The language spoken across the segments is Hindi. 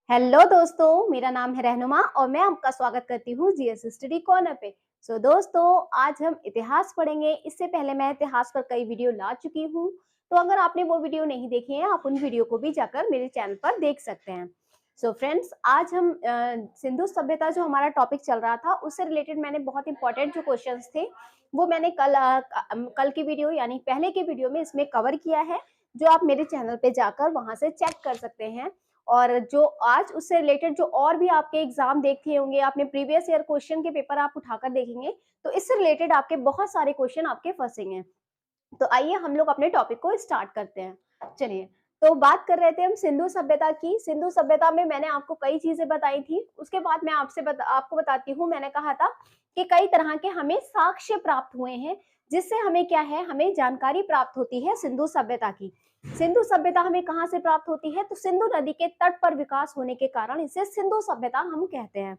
हेलो दोस्तों, मेरा नाम है रहनुमा और मैं आपका स्वागत करती हूँ जीएस स्टडी कॉर्नर पे। दोस्तों, आज हम इतिहास पढ़ेंगे। इससे पहले मैं इतिहास पर कई वीडियो ला चुकी हूँ, तो अगर आपने वो वीडियो नहीं देखी है, आप उन वीडियो को भी जाकर मेरे चैनल पर देख सकते हैं। फ्रेंड्स, आज हम सिंधु सभ्यता जो हमारा टॉपिक चल रहा था, उससे रिलेटेड मैंने बहुत इंपॉर्टेंट जो क्वेश्चंस थे, वो मैंने कल की वीडियो यानी पहले की वीडियो में इसमें कवर किया है, जो आप मेरे चैनल पे जाकर वहां से चेक कर सकते हैं। और जो आज उससे रिलेटेड जो और भी आपके एग्जाम देखे होंगे, आपने प्रीवियस ईयर क्वेश्चन के पेपर आप उठाकर देखेंगे, तो इससे रिलेटेड आपके बहुत सारे क्वेश्चन आपके फंसेंगे। तो आइए हम लोग अपने टॉपिक को स्टार्ट करते हैं। चलिए, तो बात कर रहे थे हम सिंधु सभ्यता की। सिंधु सभ्यता में मैंने आपको कई चीजें बताई थी। उसके बाद मैं आपको बताती हूँ। मैंने कहा था कि कई तरह के हमें साक्ष्य प्राप्त हुए हैं, जिससे हमें क्या है, हमें जानकारी प्राप्त होती है सिंधु सभ्यता की। सिंधु सभ्यता हमें कहाँ से प्राप्त होती है? तो सिंधु नदी के तट पर विकास होने के कारण इसे सिंधु सभ्यता हम कहते हैं।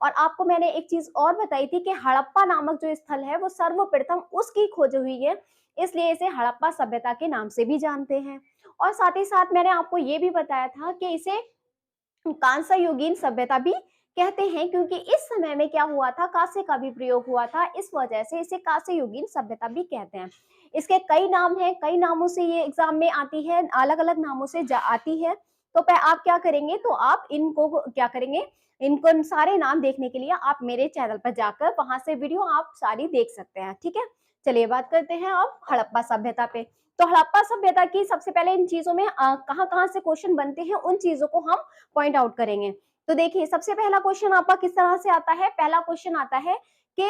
और आपको मैंने एक चीज और बताई थी कि हड़प्पा नामक जो स्थल है, वो सर्वप्रथम उसकी खोज हुई है, इसलिए इसे हड़प्पा सभ्यता के नाम से भी जानते हैं। और साथ ही साथ मैंने आपको ये भी बताया था कि इसे कांस्य युगीन सभ्यता भी कहते हैं, क्योंकि इस समय में क्या हुआ था, कांस्य का भी प्रयोग हुआ था, इस वजह से इसे कांस्य युगीन सभ्यता भी कहते हैं। इसके कई नाम हैं, कई नामों से ये एग्जाम में आती है, अलग अलग नामों से आती है। तो आप क्या करेंगे, तो आप इनको क्या करेंगे, इनको सारे नाम देखने के लिए आप मेरे चैनल पर जाकर वहां से वीडियो आप सारी देख सकते हैं। ठीक है, चलिए बात करते हैं अब हड़प्पा सभ्यता पे। तो हड़प्पा सभ्यता की सबसे पहले इन चीजों में कहाँ कहाँ से क्वेश्चन बनते हैं, उन चीजों को हम पॉइंट आउट करेंगे। तो देखिए, सबसे पहला क्वेश्चन आपका किस तरह से आता है। पहला क्वेश्चन आता है कि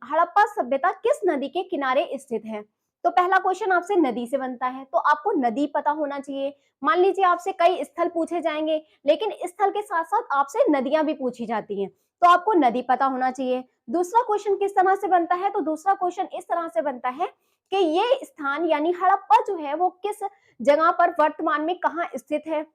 हड़प्पा सभ्यता किस नदी के किनारे स्थित है। तो पहला क्वेश्चन आपसे नदी से बनता है, तो आपको नदी पता होना चाहिए। मान लीजिए आपसे कई स्थल पूछे जाएंगे, लेकिन स्थल के साथ साथ आपसे नदियां भी पूछी जाती हैं, तो आपको नदी पता होना चाहिए। दूसरा क्वेश्चन किस तरह से बनता है, तो दूसरा क्वेश्चन इस तरह से बनता है कि ये स्थान यानी हड़प्पा जो है वो किस जगह पर वर्तमान में कहाँ स्थित है।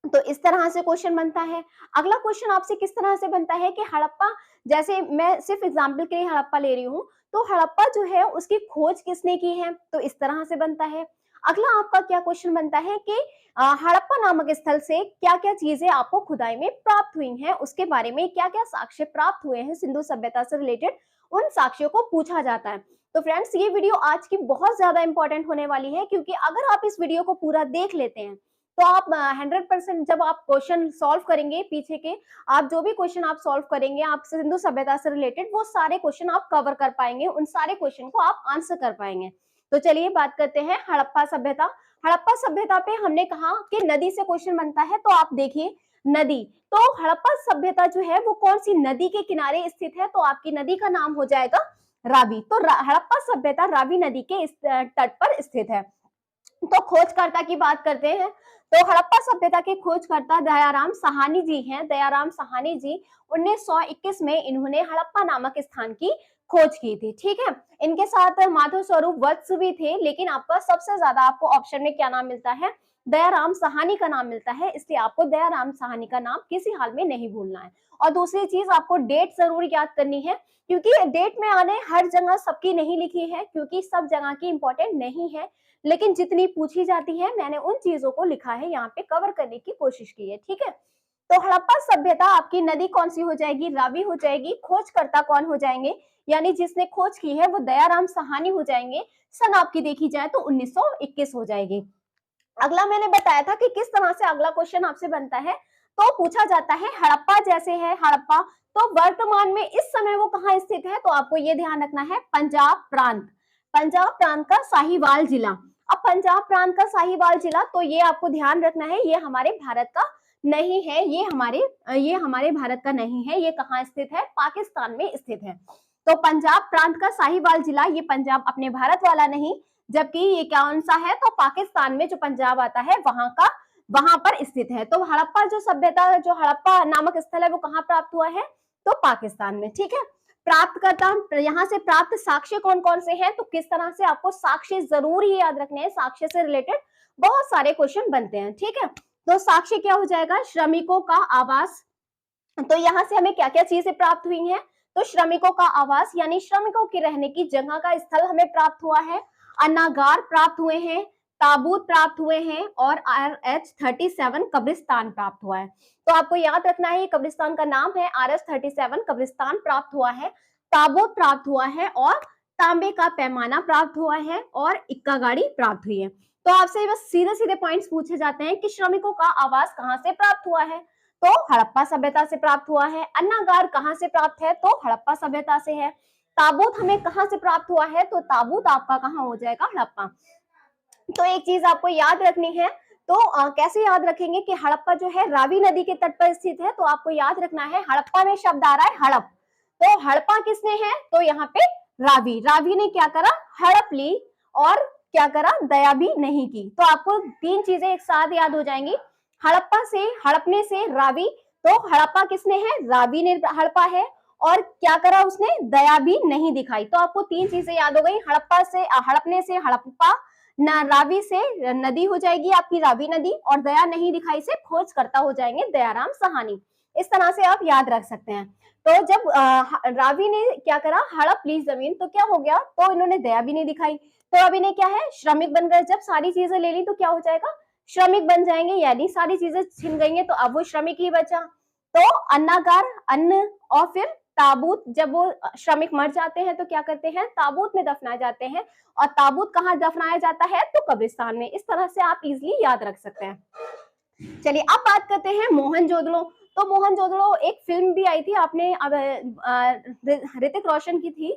तो इस तरह से क्वेश्चन बनता है। अगला क्वेश्चन आपसे किस तरह से बनता है कि हड़प्पा, जैसे मैं सिर्फ एग्जांपल के लिए हड़प्पा ले रही हूँ, तो हड़प्पा जो है उसकी खोज किसने की है, तो इस तरह से बनता है। अगला आपका क्या क्वेश्चन बनता है कि हड़प्पा नामक स्थल से क्या क्या चीजें आपको खुदाई में प्राप्त हुई हैं, उसके बारे में क्या क्या साक्ष्य प्राप्त हुए हैं सिंधु सभ्यता से रिलेटेड, उन साक्ष्यों को पूछा जाता है। तो फ्रेंड्स, ये वीडियो आज की बहुत ज्यादा इंपॉर्टेंट होने वाली है, क्योंकि अगर आप इस वीडियो को पूरा देख लेते हैं, तो आप 100% जब आप क्वेश्चन सॉल्व करेंगे पीछे के, आप जो भी क्वेश्चन आप सॉल्व करेंगे आप सिंधु सभ्यता से रिलेटेड, वो सारे क्वेश्चन आप कवर कर पाएंगे, उन सारे क्वेश्चन को आप आंसर कर पाएंगे। तो चलिए बात करते हैं हड़प्पा सभ्यता। हड़प्पा सभ्यता पे हमने कहा कि नदी से क्वेश्चन बनता है, तो आप देखिए नदी। तो हड़प्पा सभ्यता जो है वो कौन सी नदी के किनारे स्थित है, तो आपकी नदी का नाम हो जाएगा रावी। तो हड़प्पा सभ्यता रावी नदी के तट पर स्थित है। तो खोजकर्ता की बात करते हैं, तो हड़प्पा सभ्यता के खोजकर्ता दयाराम साहनी जी हैं। दयाराम साहनी जी 1921 में इन्होंने हड़प्पा नामक स्थान की खोज की थी। ठीक है, इनके साथ माधव स्वरूप वत्स भी थे, लेकिन आपका सबसे ज्यादा आपको ऑप्शन में क्या नाम मिलता है, दयाराम साहनी का नाम मिलता है, इसलिए आपको दयाराम साहनी का नाम किसी हाल में नहीं भूलना है। और दूसरी चीज, आपको डेट जरूर याद करनी है, क्योंकि डेट में आने हर जगह सबकी नहीं लिखी है, क्योंकि सब जगह की इंपॉर्टेंट नहीं है, लेकिन जितनी पूछी जाती है मैंने उन चीजों को लिखा है, यहाँ पे कवर करने की कोशिश की है। ठीक है, तो हड़प्पा सभ्यता आपकी नदी कौन सी हो जाएगी, रावी हो जाएगी। खोजकर्ता कौन हो जाएंगे, यानी जिसने खोज की है वो दयाराम साहनी हो जाएंगे। सन आपकी देखी जाए तो 1921 हो जाएगी। अगला मैंने बताया था कि किस तरह से अगला क्वेश्चन आपसे बनता है, तो पूछा जाता है हड़प्पा जैसे है हड़प्पा, तो वर्तमान में इस समय वो कहाँ स्थित है, तो आपको ये ध्यान रखना है पंजाब प्रांत, पंजाब प्रांत का साहिवाल जिला। अब पंजाब प्रांत का साहिवाल जिला, तो ये आपको ध्यान रखना है, ये हमारे भारत का नहीं है, ये हमारे भारत का नहीं है, ये कहाँ स्थित है, पाकिस्तान में स्थित है। तो पंजाब प्रांत का साहिवाल जिला, ये पंजाब अपने भारत वाला नहीं, जबकि ये कौन सा है, तो पाकिस्तान में जो पंजाब आता है वहां पर स्थित है। तो हड़प्पा जो सभ्यता, जो हड़प्पा नामक स्थल है, वो कहाँ प्राप्त हुआ है, तो पाकिस्तान में। ठीक है, प्राप्तकर्ता यहाँ से प्राप्त साक्ष्य कौन कौन से हैं, तो किस तरह से आपको साक्ष्य जरूर ही याद रखने हैं, साक्ष्य से रिलेटेड बहुत सारे क्वेश्चन बनते हैं। ठीक है, तो साक्ष्य क्या हो जाएगा, श्रमिकों का आवास। तो यहाँ से हमें क्या क्या चीजें प्राप्त हुई हैं, तो श्रमिकों का आवास यानी श्रमिकों के रहने की जगह का स्थल हमें प्राप्त हुआ है, अन्नागार प्राप्त हुए हैं, ताबूत प्राप्त हुए हैं और RH-37 कब्रिस्तान प्राप्त हुआ है। तो आपको याद रखना है, ये कब्रिस्तान का नाम है, RH-37 कब्रिस्तान प्राप्त हुआ है, ताबूत प्राप्त हुआ है और तांबे का पैमाना प्राप्त हुआ है और इक्का गाड़ी प्राप्त हुई है। तो आपसे बस सीधे सीधे पॉइंट्स पूछे जाते हैं कि श्रमिकों का आवास कहाँ से प्राप्त हुआ है, तो हड़प्पा सभ्यता से प्राप्त हुआ है। अन्नागार कहाँ से प्राप्त है, तो हड़प्पा सभ्यता से है। ताबूत हमें कहाँ से प्राप्त हुआ है, तो ताबूत आपका कहाँ हो जाएगा, हड़प्पा। तो एक चीज आपको याद रखनी है, तो कैसे याद रखेंगे कि हड़प्पा जो है रावी नदी के तट पर स्थित है, तो आपको याद रखना है हड़प्पा में शब्द आ रहा है हड़प, तो हड़प्पा किसने है, तो यहाँ पे रावी, रावी ने क्या करा, हड़प ली और क्या करा, दया भी नहीं की। तो आपको तीन चीजें एक साथ याद हो जाएंगी, हड़प्पा से, हड़पने से रावी, तो हड़प्पा किसने है, रावी ने हड़पा है और क्या करा उसने, दया भी नहीं दिखाई। तो आपको तीन चीजें याद हो गई, हड़प्पा से, हड़पने से हड़प्पा, रावी से नदी हो जाएगी आपकी रावी नदी और दया नहीं दिखाई से खोज करता हो जाएंगे दयाराम साहनी। इस तरह से आप याद रख सकते हैं। तो जब रावी ने क्या करा, हड़प ली जमीन, तो क्या हो गया, तो इन्होंने दया भी नहीं दिखाई, तो अभी ने क्या है, श्रमिक बन गए। जब सारी चीजें ले ली तो क्या हो जाएगा, श्रमिक बन जाएंगे, यानी सारी चीजें छिन गई हैं तो अब वो श्रमिक ही बचा। तो अन्नागार, अन्न, और फिर ताबूत, जब वो श्रमिक मर जाते हैं तो क्या करते हैं, ताबूत में दफनाए जाते हैं, और ताबूत कहाँ दफनाया जाता है, तो कब्रिस्तान में। इस तरह से आप इजिली याद रख सकते हैं। चलिए अब बात करते हैं मोहनजोदड़ो। तो मोहनजोदड़ो एक फिल्म भी आई थी, आपने ऋतिक रोशन की थी,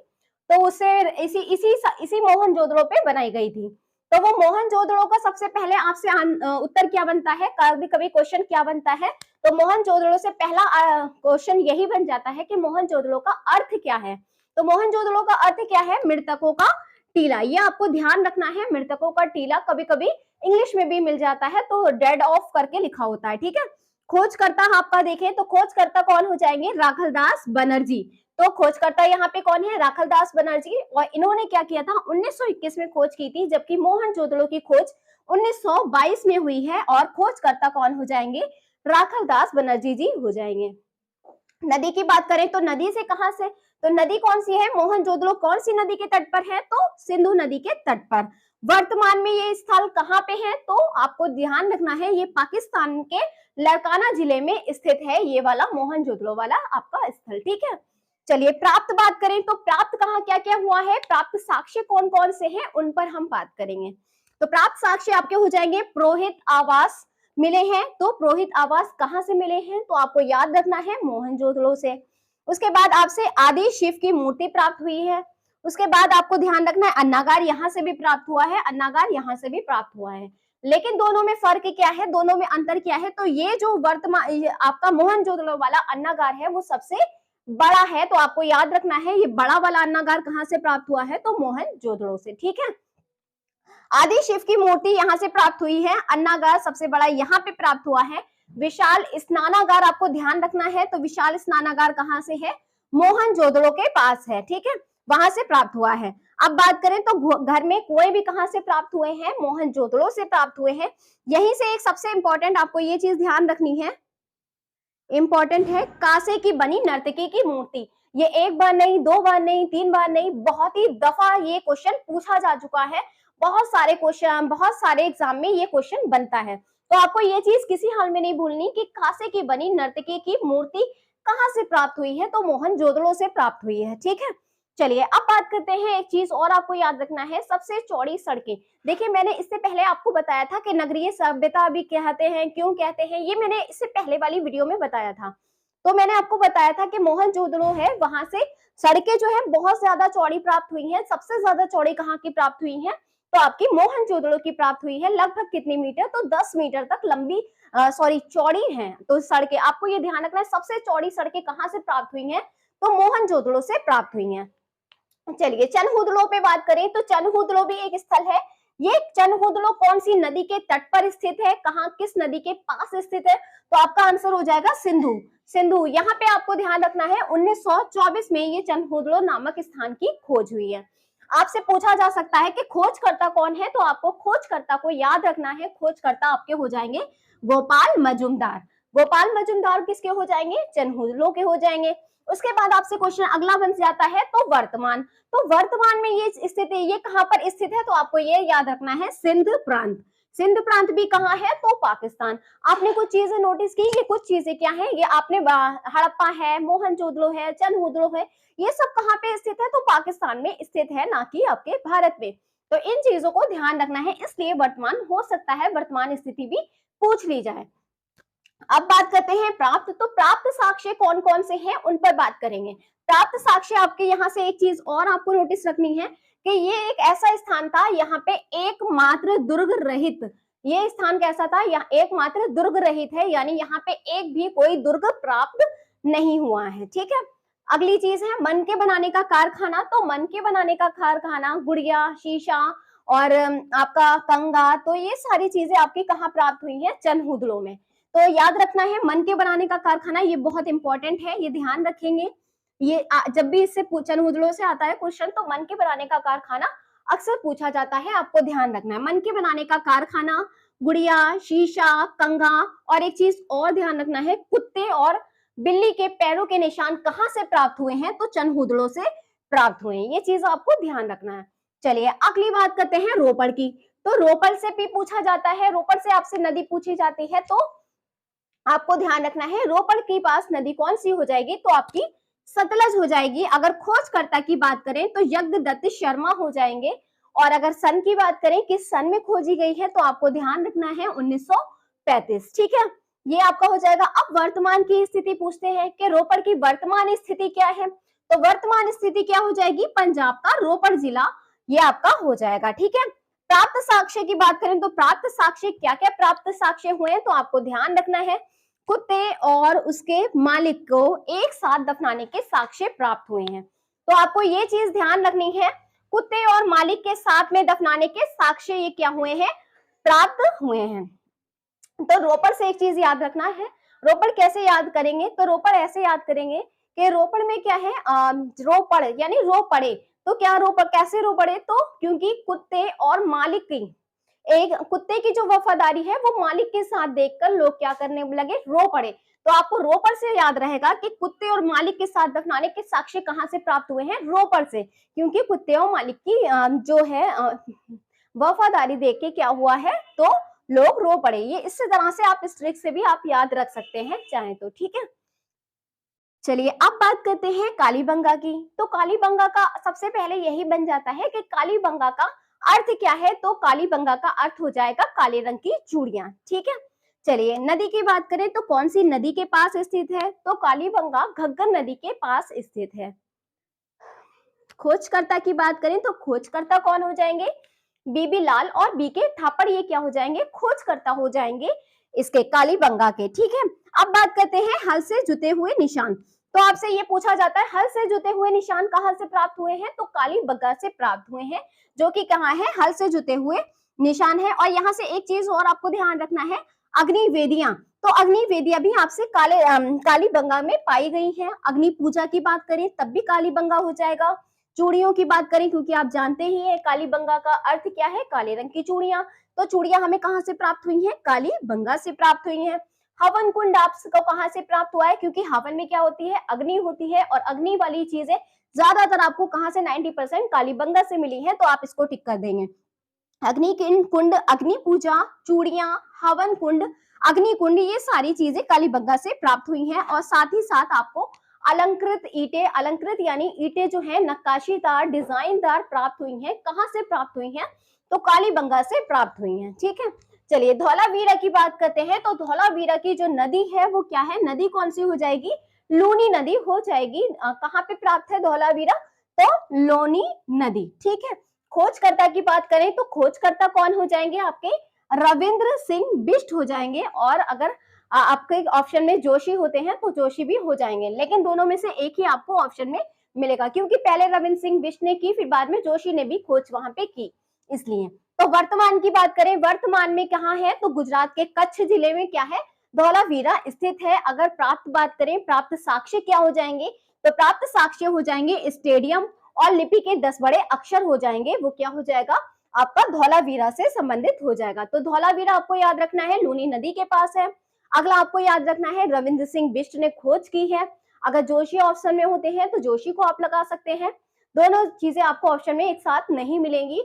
तो उसे इसी इसी इसी मोहनजोदड़ो पे बनाई गई थी। तो वो मोहनजोदड़ो का सबसे पहले आपसे उत्तर क्या बनता है, कभी कभी क्वेश्चन क्या बनता है, तो मोहनजोदड़ो से पहला क्वेश्चन यही बन जाता है कि मोहनजोदड़ो का अर्थ क्या है। तो मोहनजोदड़ो का अर्थ क्या है, मृतकों का टीला। ये आपको ध्यान रखना है, मृतकों का टीला कभी कभी इंग्लिश में भी मिल जाता है, तो डेड ऑफ करके लिखा होता है, ठीक है। खोजकर्ता आपका देखें तो खोजकर्ता कौन हो जाएंगे, राखलदास बनर्जी। तो खोजकर्ता यहाँ पे कौन है, राखलदास बनर्जी, और इन्होंने क्या किया था, 1921 में खोज की थी, जबकि मोहनजोदड़ो की खोज 1922 में हुई है, और खोजकर्ता कौन हो जाएंगे, राखलदास बनर्जी जी हो जाएंगे। नदी की बात करें तो नदी से कहां से, तो नदी कौन सी है, मोहनजोदड़ो कौन सी नदी के तट पर है, तो सिंधु नदी के तट पर। वर्तमान में ये स्थल कहां पे है, तो आपको ध्यान रखना है, ये पाकिस्तान के लड़काना जिले में स्थित है, ये वाला मोहनजोदड़ो वाला आपका स्थल, ठीक है। चलिए प्राप्त बात करें तो प्राप्त कहाँ क्या क्या हुआ है, प्राप्त साक्ष्य कौन कौन से हैं, उन पर हम बात करेंगे। तो प्राप्त साक्ष्य आपके हो जाएंगे, पुरोहित आवास मिले हैं, तो पुरोहित आवास कहाँ से मिले हैं, तो आपको याद रखना है मोहनजोदड़ो से। उसके बाद आपसे आदि शिव की मूर्ति प्राप्त हुई है। उसके बाद आपको ध्यान रखना है अन्नागार यहाँ से भी प्राप्त हुआ है, अन्नागार यहाँ से भी प्राप्त हुआ है, लेकिन दोनों में फर्क क्या है, दोनों में अंतर क्या है, तो ये जो वर्तमान आपका मोहनजोदड़ो वाला अन्नागार है वो सबसे बड़ा है, तो आपको याद रखना है ये बड़ा वाला अन्नागार कहाँ से प्राप्त हुआ है, तो मोहनजोदड़ो से, ठीक है। आदि शिव की मूर्ति यहाँ से प्राप्त हुई है, अन्नागार सबसे बड़ा यहाँ पे प्राप्त हुआ है। विशाल स्नानागार आपको ध्यान रखना है, तो विशाल स्नानागार कहाँ से है, मोहनजोदड़ो के पास है, ठीक है, वहां से प्राप्त हुआ है। अब बात करें तो घर में कुएं भी कहाँ से प्राप्त हुए हैं, मोहनजोदड़ो से प्राप्त हुए हैं। यहीं से एक सबसे इंपॉर्टेंट आपको ये चीज ध्यान रखनी है, इंपॉर्टेंट है, कांसे की बनी नर्तकी की मूर्ति। ये एक बार नहीं, दो बार नहीं, तीन बार नहीं, बहुत ही दफा ये क्वेश्चन पूछा जा चुका है, बहुत सारे क्वेश्चन, बहुत सारे एग्जाम में ये क्वेश्चन बनता है। तो आपको ये चीज किसी हाल में नहीं भूलनी कि कांसे की बनी नर्तकी की मूर्ति कहाँ से प्राप्त हुई है, तो मोहनजोदड़ो से प्राप्त हुई है, ठीक है। चलिए अब बात करते हैं, एक चीज और आपको याद रखना है, सबसे चौड़ी सड़कें। देखिए मैंने इससे पहले आपको बताया था कि नगरीय सभ्यता भी कहते हैं, क्यों कहते हैं, ये मैंने इससे पहले वाली वीडियो में बताया था। तो मैंने आपको बताया था कि मोहनजोदड़ो है, वहां से सड़कें जो है बहुत ज्यादा चौड़ी प्राप्त हुई हैं। सबसे ज्यादा चौड़ी कहाँ की प्राप्त हुई है, तो आपकी मोहनजोदड़ो की प्राप्त हुई है। लगभग कितनी मीटर, तो 10 मीटर तक लंबी चौड़ी है। तो सड़कें आपको ये ध्यान रखना है, सबसे चौड़ी सड़कें कहाँ से प्राप्त हुई हैं, तो मोहनजोदड़ो से प्राप्त हुई हैं। चलिए चनहुदड़ो पे बात करें तो चनहुदड़ो भी एक स्थल है। ये चनहुदड़ो कौन सी नदी के तट पर स्थित है, कहाँ किस नदी के पास स्थित है, तो आपका आंसर हो जाएगा सिंधु। सिंधु यहाँ पे आपको ध्यान रखना है, 1924 में ये चनहुदड़ो नामक स्थान की खोज हुई है। आपसे पूछा जा सकता है कि खोजकर्ता कौन है, तो आपको खोजकर्ता को याद रखना है, खोजकर्ता आपके हो जाएंगे गोपाल मजुमदार। गोपाल मजुमदार किसके हो जाएंगे, चनहुदड़ो के हो जाएंगे। उसके बाद आपसे क्वेश्चन अगला बन जाता है तो वर्तमान। तो वर्तमान में ये स्थित है, ये कहां पर स्थित है, तो आपको ये याद रखना है सिंध प्रांत। सिंध प्रांत भी कहाँ है, तो पाकिस्तान। आपने कुछ चीजें नोटिस की, ये कुछ चीजें क्या है, ये आपने हड़प्पा है, मोहनजोदड़ो है, चंदहुदड़ो है, ये सब कहाँ पे स्थित है, तो पाकिस्तान में स्थित है, ना कि आपके भारत में। तो इन चीजों को ध्यान रखना है, इसलिए वर्तमान हो सकता है वर्तमान स्थिति भी पूछ ली जाए। अब बात करते हैं प्राप्त। तो प्राप्त साक्ष्य कौन कौन से हैं, उन पर बात करेंगे। प्राप्त साक्ष्य आपके यहाँ से एक चीज और आपको नोटिस रखनी है कि ये एक ऐसा स्थान था, यहाँ पे एकमात्र दुर्ग रहित, ये स्थान कैसा था, यहाँ एकमात्र दुर्ग रहित है, यानी यहाँ पे एक भी कोई दुर्ग प्राप्त नहीं हुआ है। ठीक है, अगली चीज है मन के बनाने का कारखाना। तो मन के बनाने का कारखाना, गुड़िया, शीशा और आपका कंगा, तो ये सारी चीजें आपकी कहाँ प्राप्त हुई है, चंदहुदड़ो में। तो याद रखना है मन के बनाने का कारखाना, ये बहुत इंपॉर्टेंट है, ये ध्यान रखेंगे। ये जब भी इससे चंदहुदड़ो से आता है क्वेश्चन, तो मन के बनाने का कारखाना अक्सर पूछा जाता है, आपको ध्यान रखना है। मन के बनाने का कारखाना, गुड़िया, शीशा, कंघा, और एक चीज और ध्यान रखना है, कुत्ते और बिल्ली के पैरों के निशान कहाँ से प्राप्त हुए हैं, तो चंदहुदड़ो से प्राप्त हुए हैं। ये चीज आपको ध्यान रखना है। चलिए अगली बात करते हैं रोपड़ की। तो रोपड़ से भी पूछा जाता है, रोपड़ से आपसे नदी पूछी जाती है, तो आपको ध्यान रखना है रोपड़ के पास नदी कौन सी हो जाएगी, तो आपकी सतलज हो जाएगी। अगर खोजकर्ता की बात करें तो यज्ञदत्त शर्मा हो जाएंगे, और अगर सन की बात करें किस सन में खोजी गई है, तो आपको ध्यान रखना है 1935। ठीक है, ये आपका हो जाएगा। अब वर्तमान की स्थिति पूछते हैं कि रोपड़ की वर्तमान स्थिति क्या है, तो वर्तमान स्थिति क्या हो जाएगी, पंजाब का रोपड़ जिला ये आपका हो जाएगा। ठीक है, प्राप्त साक्ष्य की बात करें तो प्राप्त साक्ष्य क्या क्या प्राप्त साक्ष्य हुए हैं, तो आपको ध्यान रखना है कुत्ते और उसके मालिक को एक साथ दफनाने के साक्ष्य प्राप्त हुए हैं। तो आपको ये चीज ध्यान रखनी है, कुत्ते और मालिक के साथ में दफनाने के साक्ष्य ये क्या हुए हैं, प्राप्त हुए हैं। तो रोपड़ से एक चीज याद रखना है, रोपड़ कैसे याद करेंगे, तो रोपड़ ऐसे याद करेंगे कि रोपड़ में क्या है, रोपड़ यानी रो पड़े। तो क्या रोपड़, कैसे रो पड़े, तो क्योंकि कुत्ते और मालिक की, एक कुत्ते की जो वफादारी है वो मालिक के साथ देखकर लोग क्या करने लगे, रो पड़े। तो आपको रोपड़ से याद रहेगा कि कुत्ते और मालिक के साथ दफनाने के साक्ष्य कहां से प्राप्त हुए हैं, रोपड़ से, क्योंकि कुत्ते और मालिक की जो है वफादारी देख के क्या हुआ है, तो लोग रो पड़े। ये इस तरह से आप इस ट्रिक से भी आप याद रख सकते हैं चाहे तो। ठीक है, चलिए अब बात करते हैं कालीबंगा की। तो कालीबंगा का सबसे पहले यही बन जाता है कि कालीबंगा का अर्थ क्या है, तो कालीबंगा का अर्थ हो जाएगा काले रंग की चूड़ियां। ठीक है, चलिए नदी की बात करें तो कौन सी नदी के पास स्थित है, तो कालीबंगा घग्गर नदी के पास स्थित है। खोजकर्ता की बात करें तो खोजकर्ता कौन हो जाएंगे, बीबी लाल और बीके थापड़, ये क्या हो जाएंगे, खोजकर्ता हो जाएंगे इसके कालीबंगा के। ठीक है, अब बात करते हैं हल से जुते हुए निशान। तो आपसे ये पूछा जाता है हल से जुते हुए निशान कहां से प्राप्त हुए हैं, तो कालीबंगा से प्राप्त हुए हैं, जो कि कहाँ है, हल से जुते हुए निशान है। और यहाँ से एक चीज और आपको ध्यान रखना है, अग्निवेदियां। तो अग्निवेदियां भी आपसे कालीबंगा में पाई गई हैं। अग्नि पूजा की बात करें तब भी कालीबंगा हो जाएगा। चूड़ियों की बात करें, क्योंकि आप जानते ही हैं कालीबंगा का अर्थ क्या है, काले रंग की चूड़ियां, तो चूड़ियां हमें कहां से प्राप्त हुई हैं, कालीबंगा से प्राप्त हुई हैं। हवन कुंड आपको कहां से प्राप्त हुआ है, क्योंकि हवन में क्या होती है, अग्नि होती है, और अग्नि वाली चीजें ज्यादातर आपको कहां से 90% कालीबंगा से मिली है, तो आप इसको टिक कर देंगे। अग्नि कुंड, अग्नि पूजा, चूड़ियां, हवन कुंड, अग्नि कुंड, ये सारी चीजें कालीबंगा से प्राप्त हुई हैं। और साथ ही साथ आपको अलंकृत ईंटें, अलंकृत यानी ईंटें जो है नक्काशीदार, डिजाइनदार प्राप्त हुई हैं, कहां से प्राप्त हुई हैं, तो कालीबंगा से प्राप्त हुई हैं। ठीक है, चलिए धौलावीरा की बात करते हैं। तो धौलावीरा की जो नदी है वो क्या है, नदी कौन सी हो जाएगी, लूनी नदी हो जाएगी। कहाँ पे प्राप्त है धौलावीरा, तो लोनी नदी। ठीक है, खोजकर्ता की बात करें तो खोजकर्ता कौन हो जाएंगे, आपके रविंद्र सिंह बिष्ट हो जाएंगे। और अगर आपके ऑप्शन में जोशी होते हैं तो जोशी भी हो जाएंगे, लेकिन दोनों में से एक ही आपको ऑप्शन में मिलेगा, क्योंकि पहले रविंद्र सिंह बिष्ट ने की, फिर बाद में जोशी ने भी खोज वहां पे की, इसलिए। तो वर्तमान की बात करें, वर्तमान में कहाँ है, तो गुजरात के कच्छ जिले में क्या है, धौलावीरा स्थित है। अगर प्राप्त बात करें, प्राप्त साक्ष्य क्या हो जाएंगे, तो प्राप्त साक्ष्य हो जाएंगे स्टेडियम, और लिपि के 10 बड़े अक्षर हो जाएंगे, वो क्या हो जाएगा, आपका धौलावीरा से संबंधित हो जाएगा। तो धौलावीरा आपको याद रखना है लूनी नदी के पास है। अगला आपको याद रखना है रविंद्र सिंह बिष्ट ने खोज की है। अगर जोशी ऑप्शन में होते हैं तो जोशी को आप लगा सकते हैं। दोनों चीजें आपको ऑप्शन में एक साथ नहीं मिलेंगी,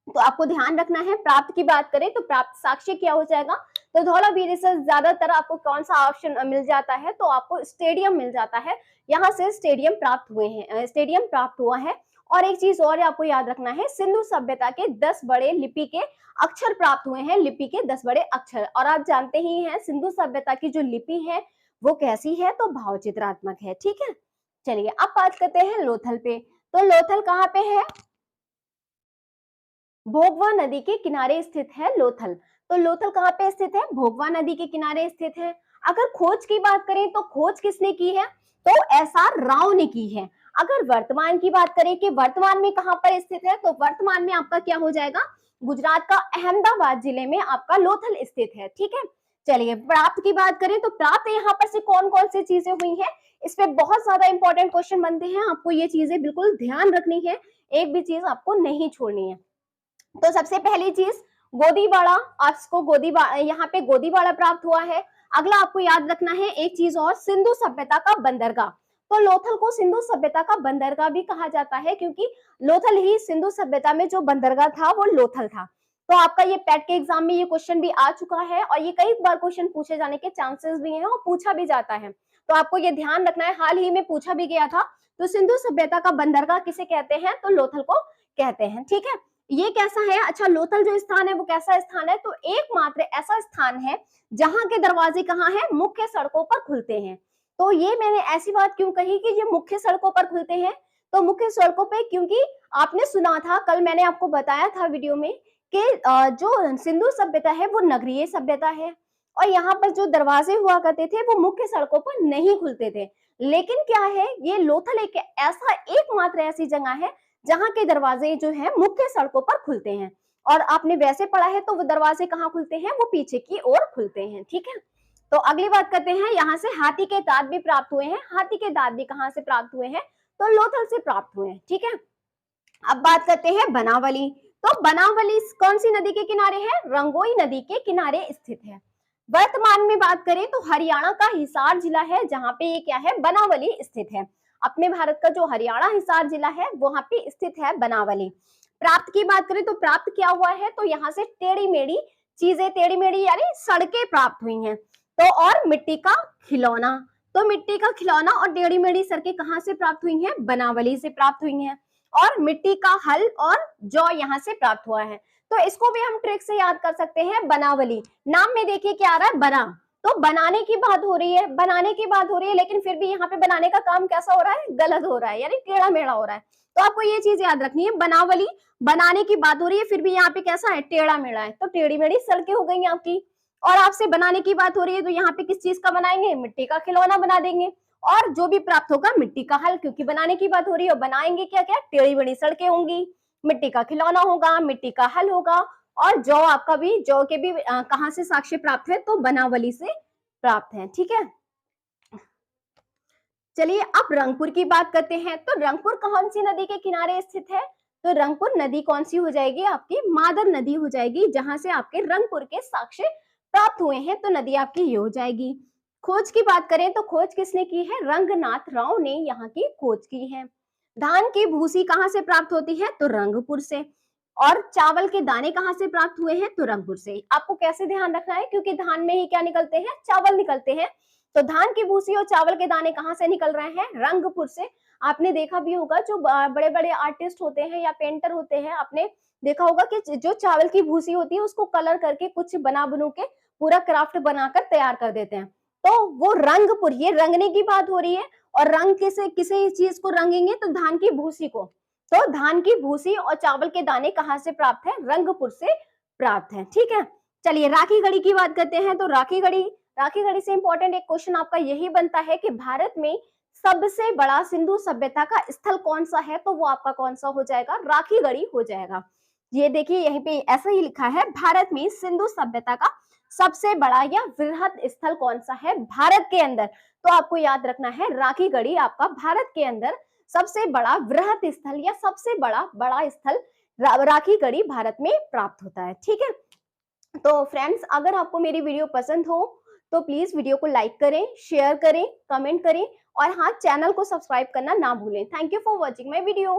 तो आपको ध्यान रखना है। प्राप्त की बात करें तो प्राप्त साक्ष्य क्या हो जाएगा, तो धौलावीर से ज्यादातर आपको कौन सा ऑप्शन मिल जाता है, तो आपको स्टेडियम मिल जाता है। यहाँ से स्टेडियम प्राप्त हुए हैं, स्टेडियम प्राप्त हुआ है। और एक चीज और आपको याद रखना है, सिंधु सभ्यता के 10 बड़े लिपि के अक्षर प्राप्त हुए हैं, लिपि के 10 बड़े अक्षर। और आप जानते ही हैं सिंधु सभ्यता की जो लिपि है वो कैसी है, तो भावचित्रात्मक है। ठीक है, चलिए अब बात करते हैं लोथल पे। तो लोथल कहाँ पे है, भोगवा नदी के किनारे स्थित है लोथल। तो लोथल कहाँ पे स्थित है, भोगवा नदी के किनारे स्थित है। अगर खोज की बात करें तो खोज किसने की है, तो एसआर राव ने की है। अगर वर्तमान की बात करें कि वर्तमान में कहां पर स्थित है, तो वर्तमान में आपका क्या हो जाएगा, गुजरात का अहमदाबाद जिले में आपका लोथल स्थित है। ठीक है, चलिए प्राप्त की बात करें तो प्राप्त यहाँ पर से कौन कौन सी चीजें हुई हैं, इस पे बहुत ज्यादा इंपॉर्टेंट क्वेश्चन बनते हैं, आपको ये चीजें बिल्कुल ध्यान रखनी है, एक भी चीज आपको नहीं छोड़नी है। तो सबसे पहली चीज गोदीबाड़ा, आपको गोदीबाड़ा, यहाँ पे गोदीबाड़ा प्राप्त हुआ है। अगला आपको याद रखना है एक चीज और, सिंधु सभ्यता का बंदरगाह। तो लोथल को सिंधु सभ्यता का बंदरगाह भी कहा जाता है, क्योंकि लोथल ही सिंधु सभ्यता में जो बंदरगाह था वो लोथल था। तो आपका ये पेट के एग्जाम में ये क्वेश्चन भी आ चुका है, और ये कई बार क्वेश्चन पूछे जाने के चांसेस भी हैं और पूछा भी जाता है। तो आपको ये ध्यान रखना है, हाल ही में पूछा भी गया था। तो सिंधु सभ्यता का बंदरगाह किसे कहते हैं, तो लोथल को कहते हैं। ठीक है, ये कैसा है, अच्छा लोथल जो स्थान है वो कैसा स्थान है, तो एकमात्र ऐसा स्थान है जहां के दरवाजे कहाँ है, मुख्य सड़कों पर खुलते हैं। तो ये मैंने ऐसी बात क्यों कही कि ये मुख्य सड़कों पर खुलते हैं, तो मुख्य सड़कों पे क्योंकि आपने सुना था, कल मैंने आपको बताया था वीडियो में कि जो सिंधु सभ्यता है वो नगरीय सभ्यता है, और यहाँ पर जो दरवाजे हुआ करते थे वो मुख्य सड़कों पर नहीं खुलते थे। लेकिन क्या है, ये लोथल एक ऐसा एकमात्र ऐसी जगह है जहां के दरवाजे जो है मुख्य सड़कों पर खुलते हैं। और आपने वैसे पढ़ा है तो वो दरवाजे कहाँ खुलते हैं, वो पीछे की ओर खुलते हैं। ठीक है, तो अगली बात करते हैं, यहाँ से हाथी के दांत भी प्राप्त हुए हैं। हाथी के दांत भी कहाँ से प्राप्त हुए हैं, तो लोथल से प्राप्त हुए हैं। ठीक है, अब बात करते हैं बनावली। तो बनावली कौन सी नदी के किनारे है, रंगोई नदी के किनारे स्थित है। वर्तमान में बात करें तो हरियाणा का हिसार जिला है जहां पे ये क्या है, बनावली स्थित है। अपने भारत का जो हरियाणा हिसार जिला है वहां पे स्थित है बनावली। प्राप्त की बात करें तो प्राप्त क्या हुआ है, तो यहाँ से टेढ़ी मेढ़ी चीजें, टेढ़ी मेढ़ी यानी सड़कें प्राप्त हुई हैं। तो और मिट्टी का खिलौना, तो मिट्टी का खिलौना और टेढ़ी मेढ़ी सड़कें कहाँ से प्राप्त हुई हैं, बनावली से प्राप्त हुई हैं। और मिट्टी का हल और जौ यहाँ से प्राप्त हुआ है। तो इसको भी हम ट्रिक से याद कर सकते हैं, बनावली। नाम में देखिए क्या आ रहा है, बना, तो बनाने की बात हो रही है, बनाने की बात हो रही है, लेकिन फिर भी यहाँ पे बनाने का काम कैसा हो रहा है, गलत हो रहा है, यानी टेढ़ा मेढ़ा हो रहा है। तो आपको ये चीज याद रखनी है, बनावली बनाने की बात हो रही है, फिर भी यहाँ पे कैसा है, टेढ़ा मेढ़ा है, तो टेढ़ी मेढ़ी सड़कें हो गई आपकी। और आपसे बनाने की बात हो रही है तो यहाँ पे किस चीज का बनाएंगे, मिट्टी का खिलौना बना देंगे। और जो भी प्राप्त होगा मिट्टी का हल, क्योंकि बनाने की बात हो रही है, बनाएंगे क्या क्या, टेढ़ी मेढ़ी सड़कें होंगी, मिट्टी का खिलौना होगा, मिट्टी का हल होगा। और जौ आपका भी, जौ के भी कहां से साक्ष्य प्राप्त है, तो बनावली से प्राप्त है। ठीक है, चलिए अब रंगपुर की बात करते हैं। तो रंगपुर कौन सी नदी के किनारे स्थित है, तो रंगपुर नदी कौन सी हो जाएगी, आपकी मादर नदी हो जाएगी, जहां से आपके रंगपुर के साक्ष्य प्राप्त हुए हैं, तो नदी आपकी ये हो जाएगी। खोज की बात करें तो खोज किसने की है, रंगनाथ राव ने यहाँ की खोज की है। धान की भूसी कहाँ से प्राप्त होती है, तो रंगपुर से। और चावल के दाने कहाँ से प्राप्त हुए हैं, तो रंगपुर से। आपको कैसे ध्यान रखना है, क्योंकि धान में ही क्या निकलते हैं, चावल निकलते हैं। तो धान की भूसी और चावल के दाने कहाँ से निकल रहे हैं, रंगपुर से। आपने देखा भी होगा, जो बड़े बड़े आर्टिस्ट होते हैं या पेंटर होते हैं, आपने देखा होगा कि जो चावल की भूसी होती है उसको कलर करके कुछ बना बनू के पूरा क्राफ्ट बनाकर तैयार कर देते हैं। तो वो रंगपुर, ये रंगने की बात हो रही है। और रंग किसे किसी चीज को रंगेंगे, तो धान की भूसी को। तो धान की भूसी और चावल के दाने कहाँ से प्राप्त है, रंगपुर से प्राप्त है। ठीक है, चलिए राखी गढ़ी की बात करते हैं। तो राखी गढ़ी से इंपॉर्टेंट एक क्वेश्चन आपका यही बनता है कि भारत में सबसे बड़ा सिंधु सभ्यता का स्थल कौन सा है, तो वो आपका कौन सा हो जाएगा, राखी गढ़ी हो जाएगा। ये देखिए यहीं पे ऐसा ही लिखा है, भारत में सिंधु सभ्यता का सबसे बड़ा या वृहद स्थल कौन सा है भारत के अंदर, तो आपको याद रखना है राखी गढ़ी आपका भारत के अंदर सबसे बड़ा वृहद स्थल या सबसे बड़ा स्थल राखी गढ़ी भारत में प्राप्त होता है। ठीक है, तो फ्रेंड्स अगर आपको मेरी वीडियो पसंद हो तो प्लीज वीडियो को लाइक करें, शेयर करें, कमेंट करें और हाँ, चैनल को सब्सक्राइब करना ना भूलें। Thank you for watching my video.